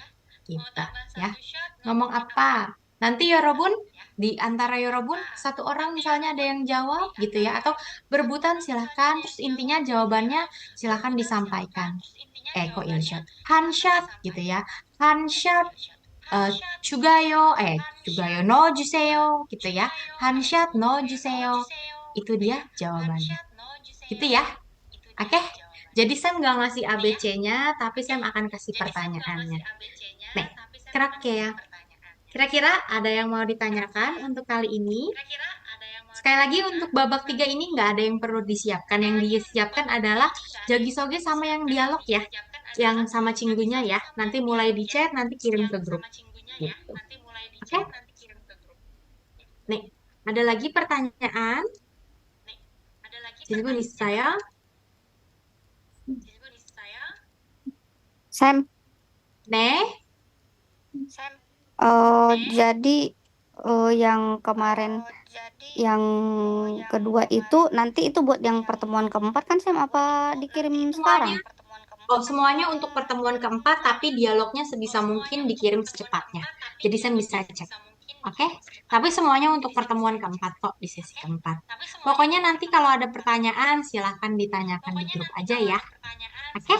Gitu ya. Ngomong apa? Nanti Yorobun, di antara Yorobun, satu orang misalnya ada yang jawab gitu ya. Atau berebutan silahkan, terus intinya jawabannya silahkan disampaikan. Kok ini shot? Handshot gitu ya. Handshot eh, 주가요 넣어주세요 gitu ya. Handshot 넣어주세요. Itu dia jawabannya. Gitu ya. Oke. Jadi Sam nggak ngasih ABC-nya, tapi Sam akan kasih pertanyaannya. Nih, kira-kira kira-kira ada yang mau ditanyakan untuk kali ini? Sekali lagi untuk babak 3 ini nggak ada yang perlu disiapkan. Yang disiapkan adalah Jagi Soge sama yang dialog ya. Yang sama cinggunya ya. Nanti mulai di chat, nanti kirim ke grup. Gitu. Oke? Nih, ada lagi pertanyaan? Jadi saya. Sam, Nih, jadi yang kemarin yang kedua itu nanti itu buat yang pertemuan keempat kan Sam apa dikirim sekarang? semuanya untuk pertemuan keempat, tapi dialognya sebisa mungkin dikirim secepatnya. Jadi saya bisa cek. Oke? Tapi semuanya untuk pertemuan keempat kok, di sesi keempat. Pokoknya nanti kalau ada pertanyaan, silahkan ditanyakan di grup aja ya. Oke?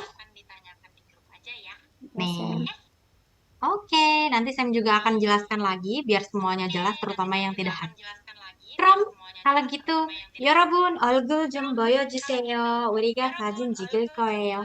Nih. Oke, nanti saya juga akan jelaskan lagi biar semuanya jelas, terutama yang tidak hadir. 그럼 kalau gitu, 여러분 얼굴 좀 보여주세요. 우리가 사진 찍을 거예요.